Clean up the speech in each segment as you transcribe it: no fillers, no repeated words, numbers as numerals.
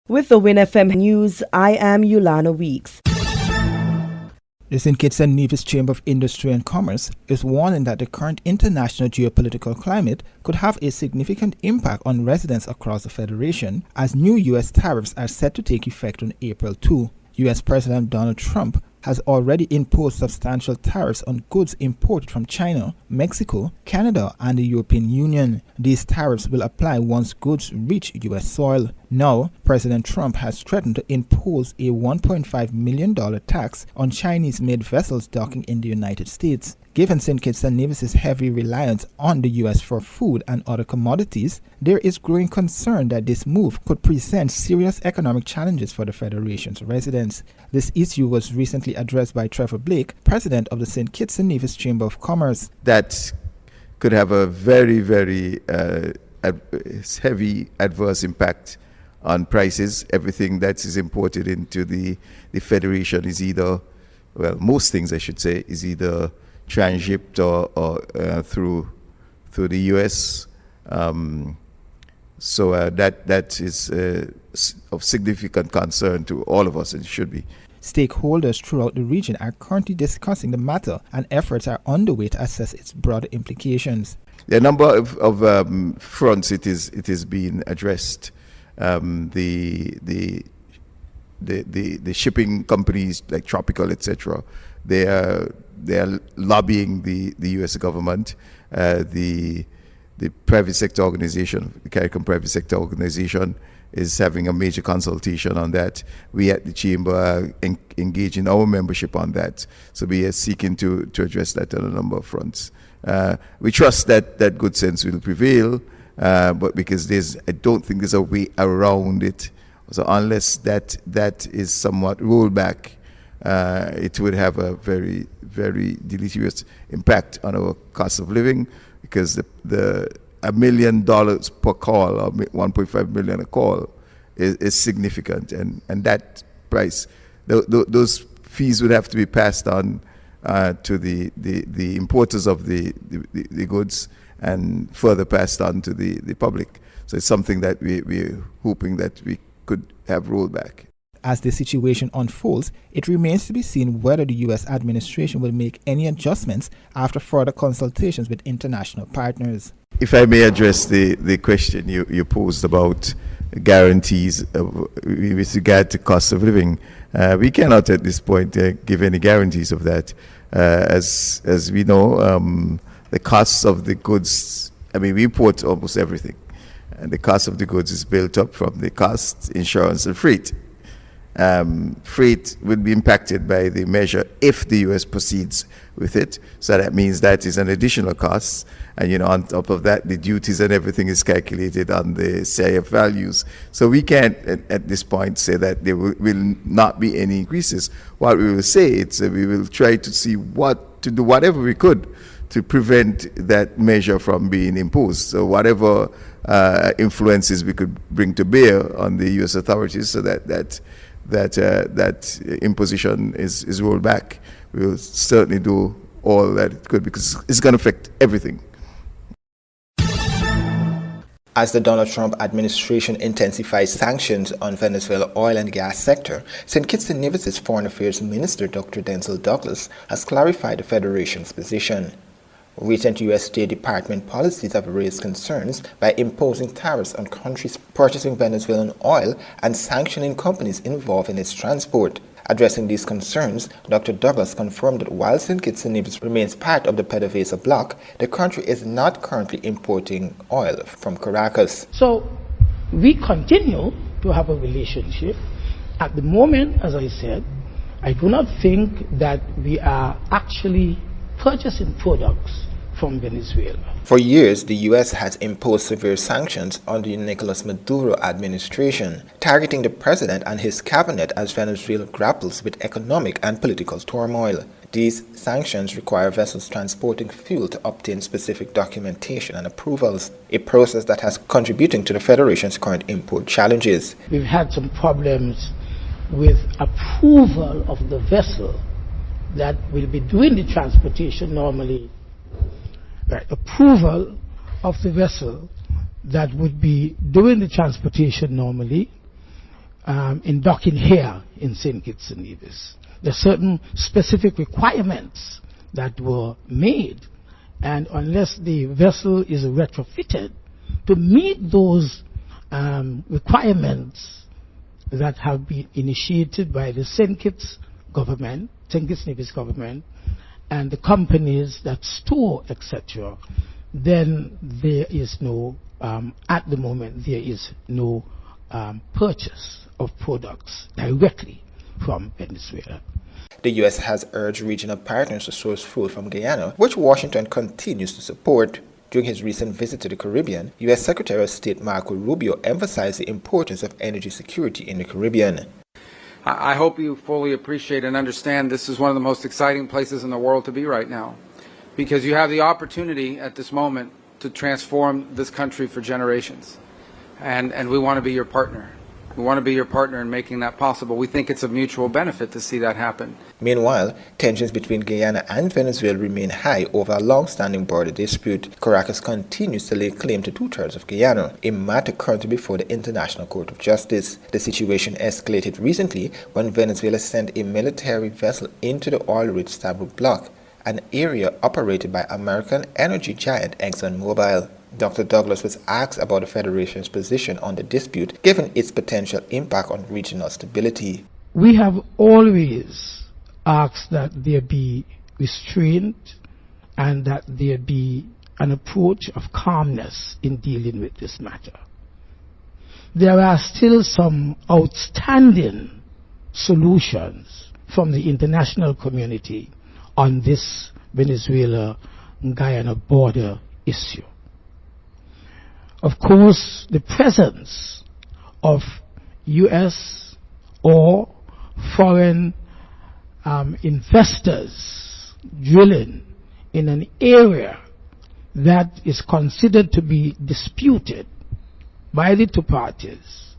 With the WINN FM News, I am Yulana Weeks. The St. Kitts and Nevis Chamber of Industry and Commerce is warning that the current international geopolitical climate could have a significant impact on residents across the Federation as new U.S. tariffs are set to take effect on April 2. U.S. President Donald Trump has already imposed substantial tariffs on goods imported from China, Mexico, Canada, and the European Union. These tariffs will apply once goods reach U.S. soil. Now, President Trump has threatened to impose a $1.5 million tax on Chinese-made vessels docking in the United States. Given St. Kitts and Nevis' heavy reliance on the U.S. for food and other commodities, there is growing concern that this move could present serious economic challenges for the Federation's residents. This issue was recently addressed by Trevor Blake, president of the St. Kitts and Nevis Chamber of Commerce. That could have a very, very heavy adverse impact on prices. Everything that is imported into the Federation is either, well, most things I should say, is either transshipped or through the U.S. So that is of significant concern to all of us, and it should be. Stakeholders throughout the region are currently discussing the matter, and efforts are underway to assess its broader implications. There are a number of fronts it is being addressed. The shipping companies like Tropical, etc. They are lobbying the U.S. government. The private sector organization, the CARICOM private sector organization, is having a major consultation on that. We at the Chamber are engaging our membership on that. So we are seeking to address that on a number of fronts. We trust that good sense will prevail, but because I don't think there's a way around it. So unless that is somewhat rolled back, it would have a very, very deleterious impact on our cost of living, because the $1 million per call or 1.5 million a call is significant, and that price, those fees would have to be passed on to the importers of the goods and further passed on to the public. So it's something that we're hoping that we could have rolled back. As the situation unfolds, it remains to be seen whether the U.S. administration will make any adjustments after further consultations with international partners. If I may address the question you posed about guarantees with regard to cost of living, we cannot at this point give any guarantees of that. As we know, the costs of the goods, we import almost everything, and the cost of the goods is built up from the cost, insurance, and freight. Freight would be impacted by the measure if the U.S. proceeds with it. So that means that is an additional cost. And, on top of that, the duties and everything is calculated on the CIF values. So we can't, at this point, say that there will not be any increases. What we will say is that we will try to do whatever we could to prevent that measure from being imposed. So whatever influences we could bring to bear on the U.S. authorities so that imposition is rolled back. We will certainly do all that it could, because it's going to affect everything. As the Donald Trump administration intensifies sanctions on Venezuela oil and gas sector, St. Kitts and Nevis' Foreign Affairs Minister Dr. Denzel Douglas has clarified the Federation's position. Recent U.S. State Department policies have raised concerns by imposing tariffs on countries purchasing Venezuelan oil and sanctioning companies involved in its transport. Addressing these concerns, Dr. Douglas confirmed that while St. Kitts and Nevis remains part of the PDVSA bloc, the country is not currently importing oil from Caracas. So we continue to have a relationship. At the moment, as I said, I do not think that we are actually purchasing products from Venezuela. For years, the U.S. has imposed severe sanctions on the Nicolas Maduro administration, targeting the president and his cabinet as Venezuela grapples with economic and political turmoil. These sanctions require vessels transporting fuel to obtain specific documentation and approvals, a process that has contributing to the Federation's current import challenges. We've had some problems with approval of the vessel that will be doing the transportation normally. Approval of the vessel that would be doing the transportation normally in docking here in St. Kitts and Nevis. There are certain specific requirements that were made, and unless the vessel is retrofitted to meet those requirements that have been initiated by the St. Kitts government, St. Kitts Nevis government, and the companies that store, etc., then there is no, at the moment, there is no purchase of products directly from Venezuela. The U.S. has urged regional partners to source food from Guyana, which Washington continues to support. During his recent visit to the Caribbean, U.S. Secretary of State Marco Rubio emphasized the importance of energy security in the Caribbean. I hope you fully appreciate and understand this is one of the most exciting places in the world to be right now, because you have the opportunity at this moment to transform this country for generations. And we want to be your partner. We want to be your partner in making that possible. We think it's of mutual benefit to see that happen. Meanwhile, tensions between Guyana and Venezuela remain high over a long-standing border dispute. Caracas continues to lay claim to two-thirds of Guyana, a matter currently before the International Court of Justice. The situation escalated recently when Venezuela sent a military vessel into the oil-rich Stabroek Block, an area operated by American energy giant ExxonMobil. Dr. Douglas was asked about the Federation's position on the dispute, given its potential impact on regional stability. We have always asked that there be restraint and that there be an approach of calmness in dealing with this matter. There are still some outstanding solutions from the international community on this Venezuela-Guyana border issue. Of course, the presence of U.S. or foreign investors drilling in an area that is considered to be disputed by the two parties,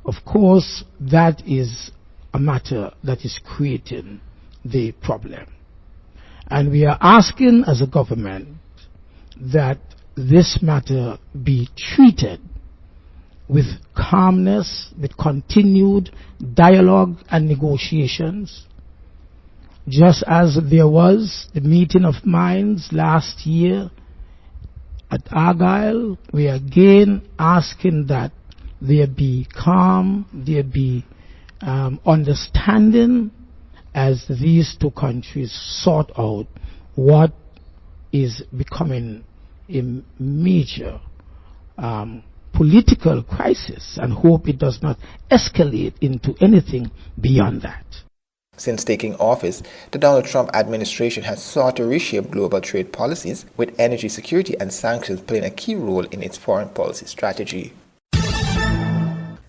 of course, that is a matter that is creating the problem. And we are asking as a government that this matter be treated with calmness, with continued dialogue and negotiations, just as there was the meeting of minds last year at Argyle. We are again asking that there be calm, there be understanding as these two countries sort out what is becoming a major political crisis, and hope it does not escalate into anything beyond that. Since taking office, the Donald Trump administration has sought to reshape global trade policies, with energy security and sanctions playing a key role in its foreign policy strategy.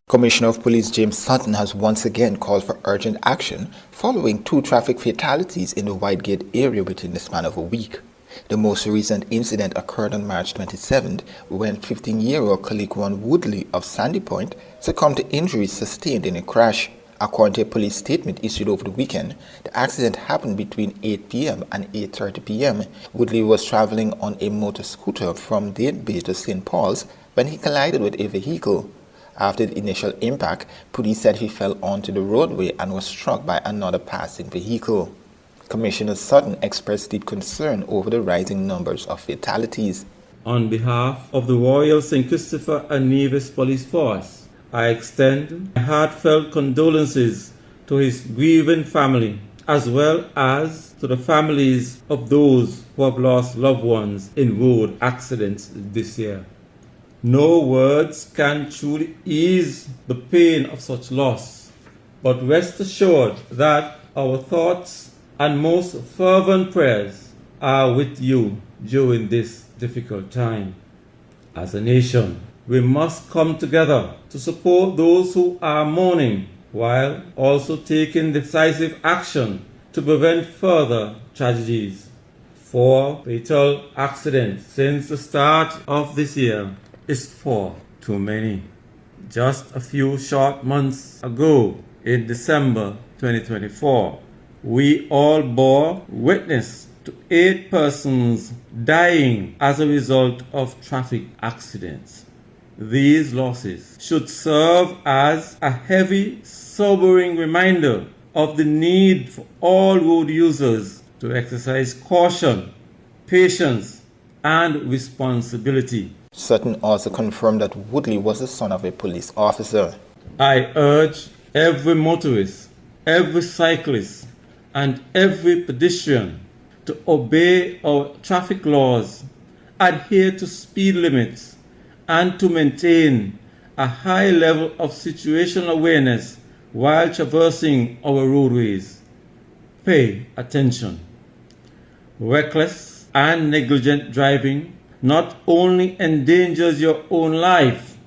Commissioner of Police James Sutton has once again called for urgent action following 2 traffic fatalities in the Whitegate area within the span of a week. The most recent incident occurred on March 27th when 15-year-old Kaliquan Woodley of Sandy Point succumbed to injuries sustained in a crash. According to a police statement issued over the weekend, the accident happened between 8 p.m. and 8:30 p.m. Woodley was traveling on a motor scooter from Date Bay to St. Paul's when he collided with a vehicle. After the initial impact, police said he fell onto the roadway and was struck by another passing vehicle. Commissioner Sutton expressed deep concern over the rising numbers of fatalities. On behalf of the Royal St. Christopher and Nevis Police Force, I extend my heartfelt condolences to his grieving family, as well as to the families of those who have lost loved ones in road accidents this year. No words can truly ease the pain of such loss, but rest assured that our thoughts and most fervent prayers are with you during this difficult time. As a nation, we must come together to support those who are mourning, while also taking decisive action to prevent further tragedies. 4 fatal accidents since the start of this year is 4 too many. Just a few short months ago, in December 2024, we all bore witness to 8 persons dying as a result of traffic accidents. These losses should serve as a heavy, sobering reminder of the need for all road users to exercise caution, patience, and responsibility. Sutton also confirmed that Woodley was the son of a police officer. I urge every motorist, every cyclist, and every pedestrian to obey our traffic laws, adhere to speed limits, and to maintain a high level of situational awareness while traversing our roadways. Pay attention. Reckless and negligent driving not only endangers your own life,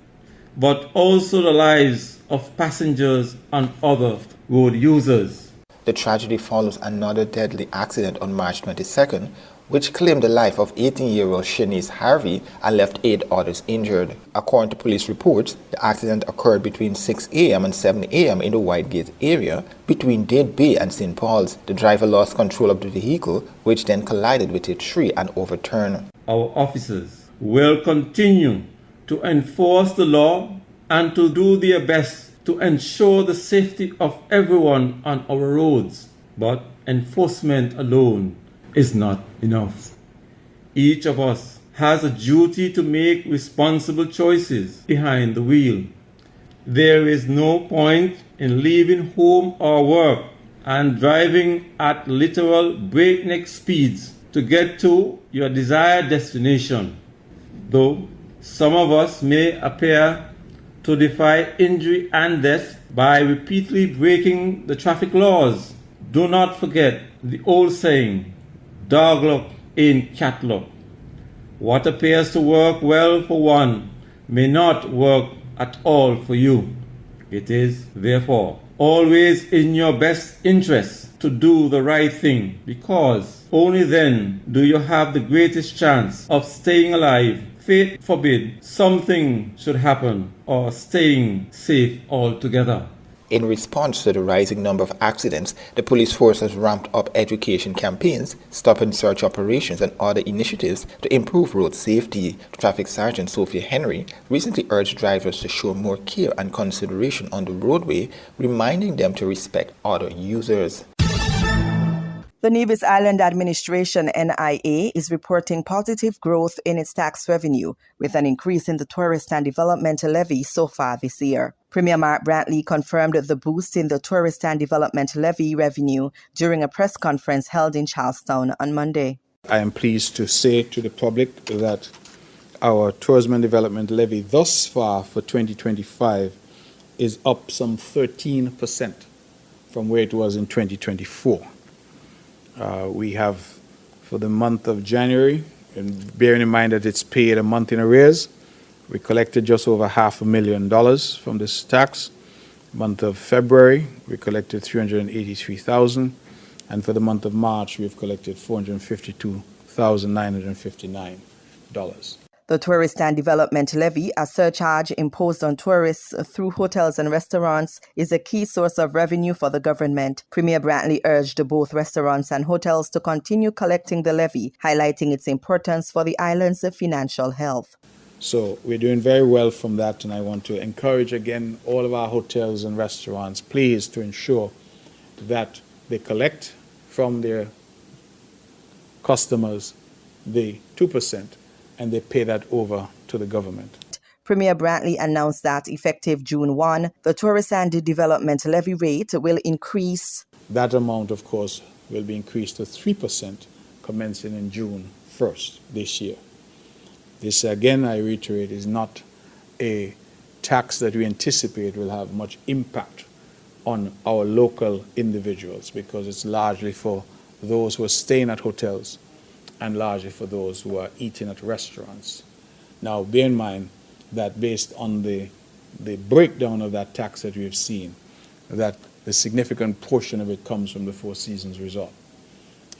but also the lives of passengers and other road users. The tragedy follows another deadly accident on March 22nd, which claimed the life of 18-year-old Shanice Harvey and left 8 others injured. According to police reports, the accident occurred between 6 a.m. and 7 a.m. in the Whitegate area between Dade Bay and St. Paul's. The driver lost control of the vehicle, which then collided with a tree and overturned. Our officers will continue to enforce the law and to do their best to ensure the safety of everyone on our roads. But enforcement alone is not enough. Each of us has a duty to make responsible choices behind the wheel. There is no point in leaving home or work and driving at literal breakneck speeds to get to your desired destination. Though some of us may appear to defy injury and death by repeatedly breaking the traffic laws, do not forget the old saying, dog luck ain't cat luck. What appears to work well for one may not work at all for you. It is, therefore, always in your best interest to do the right thing, because only then do you have the greatest chance of staying alive. Fate forbid something should happen, or staying safe altogether. In response to the rising number of accidents, the police force has ramped up education campaigns, stop and search operations, and other initiatives to improve road safety. Traffic Sergeant Sophia Henry recently urged drivers to show more care and consideration on the roadway, reminding them to respect other users. The Nevis Island Administration, NIA, is reporting positive growth in its tax revenue, with an increase in the Tourist and Development Levy so far this year. Premier Mark Brantley confirmed the boost in the Tourist and Development Levy revenue during a press conference held in Charlestown on Monday. I am pleased to say to the public that our Tourism and Development Levy thus far for 2025 is up some 13% from where it was in 2024. We have, for the month of January, and bearing in mind that it's paid a month in arrears, we collected just over $500,000 from this tax. Month of February, we collected $383,000, and for the month of March, we've collected $452,959. The Tourist and Development Levy, a surcharge imposed on tourists through hotels and restaurants, is a key source of revenue for the government. Premier Brantley urged both restaurants and hotels to continue collecting the levy, highlighting its importance for the island's financial health. So we're doing very well from that, and I want to encourage again all of our hotels and restaurants, please, to ensure that they collect from their customers the 2%. And they pay that over to the government. Premier Brantley announced that effective June 1, the Tourist and Development Levy rate will increase. That amount, of course, will be increased to 3% commencing in June 1st this year. This, again, I reiterate, is not a tax that we anticipate will have much impact on our local individuals, because it's largely for those who are staying at hotels and largely for those who are eating at restaurants. Now, bear in mind that based on the breakdown of that tax that we have seen, that the significant portion of it comes from the Four Seasons Resort.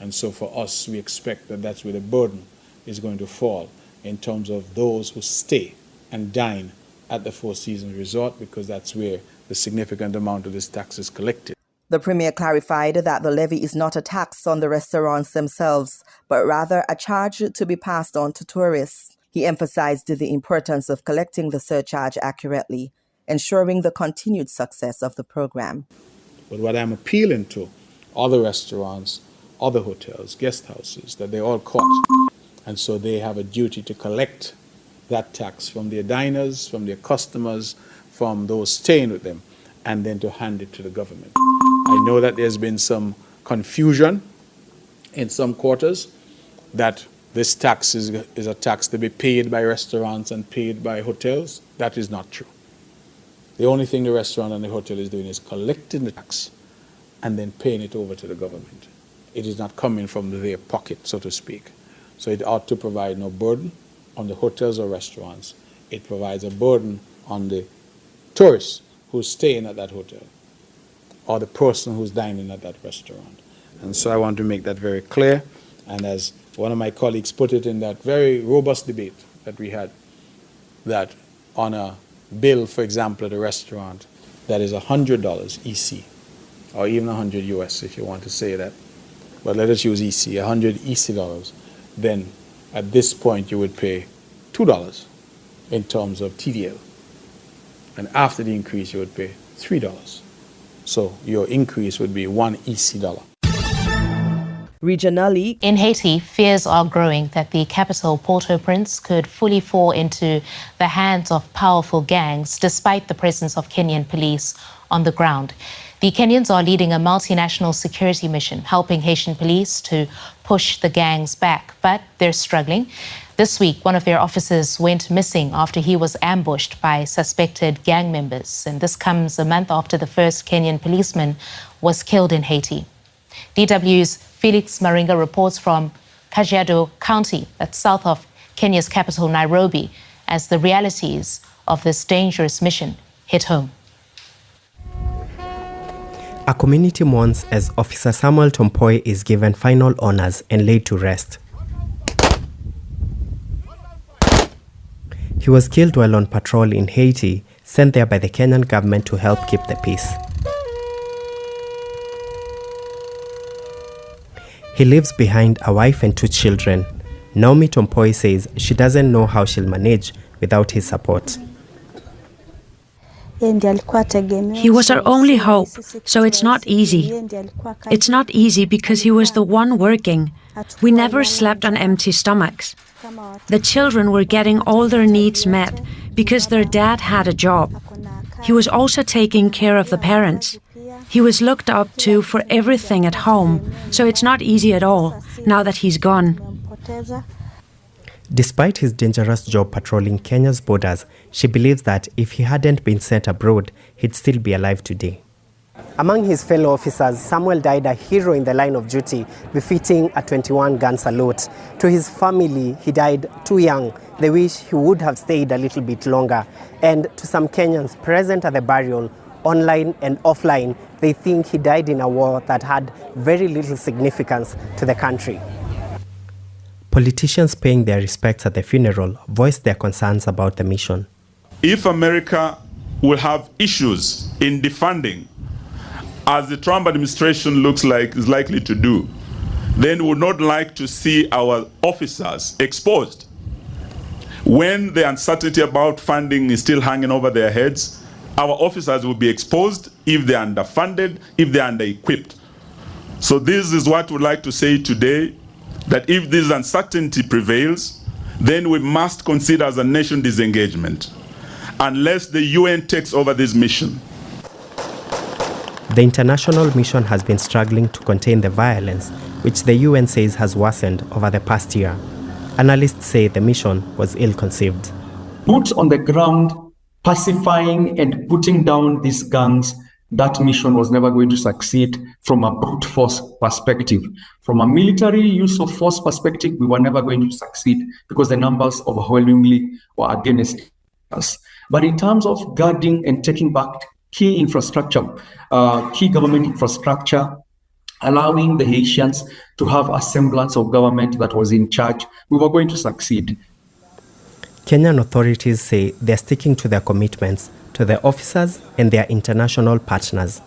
And so for us, we expect that that's where the burden is going to fall in terms of those who stay and dine at the Four Seasons Resort, because that's where the significant amount of this tax is collected. The Premier clarified that the levy is not a tax on the restaurants themselves, but rather a charge to be passed on to tourists. He emphasized the importance of collecting the surcharge accurately, ensuring the continued success of the program. But what I'm appealing to other restaurants, other hotels, guest houses, that they all caught. And so they have a duty to collect that tax from their diners, from their customers, from those staying with them, and then to hand it to the government. I know that there's been some confusion in some quarters that this tax is a tax to be paid by restaurants and paid by hotels. That is not true. The only thing the restaurant and the hotel is doing is collecting the tax and then paying it over to the government. It is not coming from their pocket, so to speak. So it ought to provide no burden on the hotels or restaurants. It provides a burden on the tourists who's staying at that hotel or the person who's dining at that restaurant. And so I want to make that very clear. And as one of my colleagues put it in that very robust debate that we had, that on a bill, for example, at a restaurant, that is $100 EC, or even 100 US if you want to say that. But let us use EC, 100 EC dollars. Then at this point you would pay $2 in terms of TDL. And after the increase you would pay $3. So your increase would be $1 EC dollar. Regionally, in Haiti, fears are growing that the capital, Port-au-Prince, could fully fall into the hands of powerful gangs, despite the presence of Kenyan police on the ground. The Kenyans are leading a multinational security mission, helping Haitian police to push the gangs back, but they're struggling. This week, one of their officers went missing after he was ambushed by suspected gang members, and this comes a month after the first Kenyan policeman was killed in Haiti. DW's Felix Maringa reports from Kajiado County, that's south of Kenya's capital, Nairobi, as the realities of this dangerous mission hit home. A community mourns as Officer Samuel Tompoi is given final honors and laid to rest. He was killed while on patrol in Haiti, sent there by the Kenyan government to help keep the peace. He leaves behind a wife and 2 children. Naomi Tompoi says she doesn't know how she'll manage without his support. He was our only hope, so it's not easy. It's not easy because he was the one working. We never slept on empty stomachs. The children were getting all their needs met because their dad had a job. He was also taking care of the parents. He was looked up to for everything at home, so it's not easy at all, now that he's gone. Despite his dangerous job patrolling Kenya's borders, she believes that if he hadn't been sent abroad, he'd still be alive today. Among his fellow officers, Samuel died a hero in the line of duty, befitting a 21-gun salute. To his family, he died too young. They wish he would have stayed a little bit longer. And to some Kenyans present at the burial, online and offline, they think he died in a war that had very little significance to the country. Politicians paying their respects at the funeral voiced their concerns about the mission. If America will have issues in defunding, as the Trump administration looks like is likely to do, then we would not like to see our officers exposed. When the uncertainty about funding is still hanging over their heads, our officers will be exposed if they're underfunded, if they're under-equipped. So this is what we'd like to say today, that if this uncertainty prevails, then we must consider as a nation disengagement, unless the UN takes over this mission. The international mission has been struggling to contain the violence, which the UN says has worsened over the past year. Analysts say the mission was ill-conceived. Boots on the ground, pacifying and putting down these gangs, that mission was never going to succeed from a brute force perspective. From a military use of force perspective, we were never going to succeed because the numbers overwhelmingly were against us. But in terms of guarding and taking back key infrastructure, key government infrastructure, allowing the Haitians to have a semblance of government that was in charge, we were going to succeed. Kenyan authorities say they're sticking to their commitments to the officers and their international partners.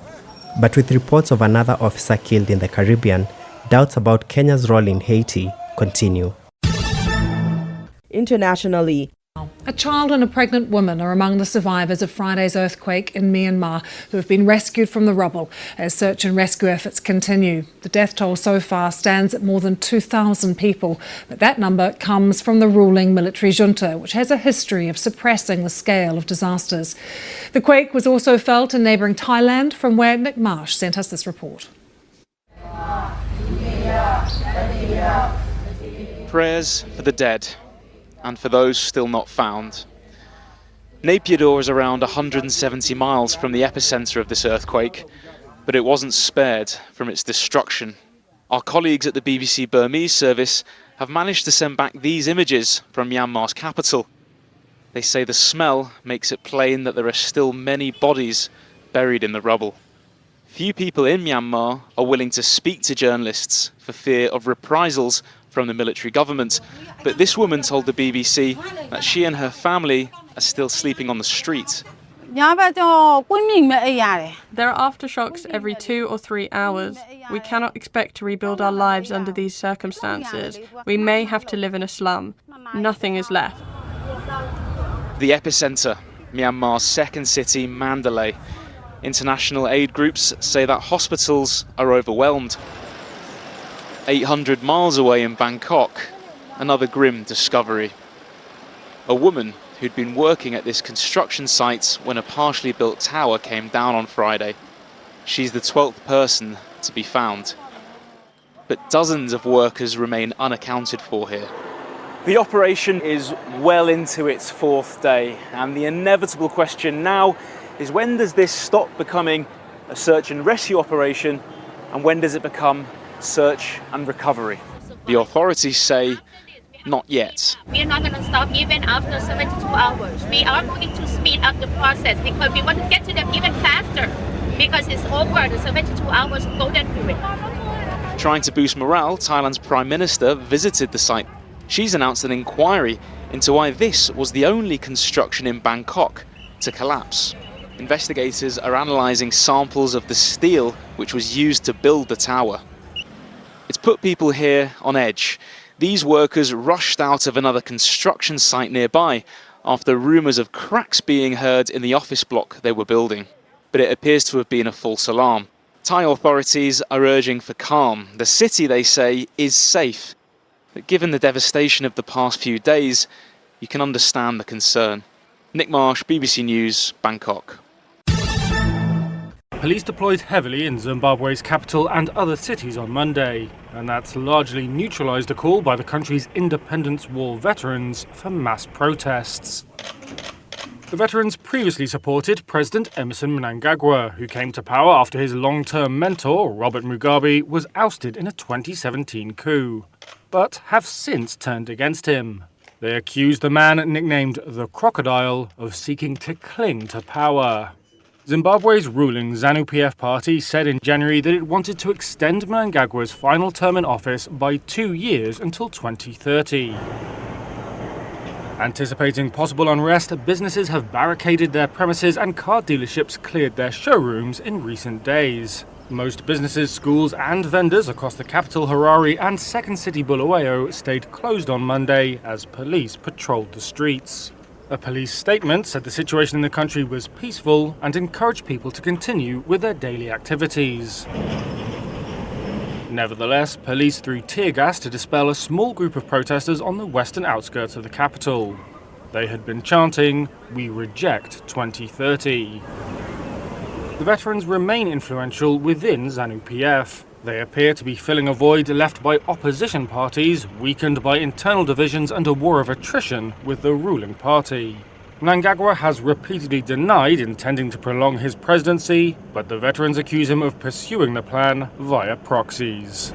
But with reports of another officer killed in the Caribbean, doubts about Kenya's role in Haiti continue. Internationally, a child and a pregnant woman are among the survivors of Friday's earthquake in Myanmar who have been rescued from the rubble as search and rescue efforts continue. The death toll so far stands at more than 2,000 people, but that number comes from the ruling military junta, which has a history of suppressing the scale of disasters. The quake was also felt in neighbouring Thailand, from where Nick Marsh sent us this report. Prayers for the dead and for those still not found. Naypyidaw is around 170 miles from the epicenter of this earthquake, but it wasn't spared from its destruction. Our colleagues at the BBC Burmese service have managed to send back these images from Myanmar's capital. They say the smell makes it plain that there are still many bodies buried in the rubble. Few people in Myanmar are willing to speak to journalists for fear of reprisals from the military government, but this woman told the BBC that she and her family are still sleeping on the street. There are aftershocks every 2 or 3 hours. We cannot expect to rebuild our lives under these circumstances. We may have to live in a slum. Nothing is left. The epicenter, Myanmar's second city, Mandalay. International aid groups say that hospitals are overwhelmed. 800 miles away in Bangkok, another grim discovery. A woman who'd been working at this construction site when a partially built tower came down on Friday. She's the 12th person to be found. But dozens of workers remain unaccounted for here. The operation is well into its 4th day, and the inevitable question now is, when does this stop becoming a search and rescue operation, and when does it become search and recovery? The authorities say not yet. We are not going to stop even after 72 hours. We are going to speed up the process because we want to get to them even faster, because it's over the 72 hours golden period. Trying to boost morale, Thailand's Prime Minister visited the site. She's announced an inquiry into why this was the only construction in Bangkok to collapse. Investigators are analysing samples of the steel which was used to build the tower. It's put people here on edge. These workers rushed out of another construction site nearby after rumours of cracks being heard in the office block they were building. But it appears to have been a false alarm. Thai authorities are urging for calm. The city, they say, is safe. But given the devastation of the past few days, you can understand the concern. Nick Marsh, BBC News, Bangkok. Police deployed heavily in Zimbabwe's capital and other cities on Monday, and that's largely neutralised a call by the country's Independence War veterans for mass protests. The veterans previously supported President Emmerson Mnangagwa, who came to power after his long-term mentor, Robert Mugabe, was ousted in a 2017 coup, but have since turned against him. They accused the man, nicknamed the Crocodile, of seeking to cling to power. Zimbabwe's ruling ZANU-PF party said in January that it wanted to extend Mnangagwa's final term in office by 2 years until 2030. Anticipating possible unrest, businesses have barricaded their premises and car dealerships cleared their showrooms in recent days. Most businesses, schools and vendors across the capital Harare and second city Bulawayo stayed closed on Monday as police patrolled the streets. A police statement said the situation in the country was peaceful and encouraged people to continue with their daily activities. Nevertheless, police threw tear gas to dispel a small group of protesters on the western outskirts of the capital. They had been chanting, "We reject 2030. The veterans remain influential within ZANU-PF. They appear to be filling a void left by opposition parties, weakened by internal divisions and a war of attrition with the ruling party. Mnangagwa has repeatedly denied intending to prolong his presidency, but the veterans accuse him of pursuing the plan via proxies.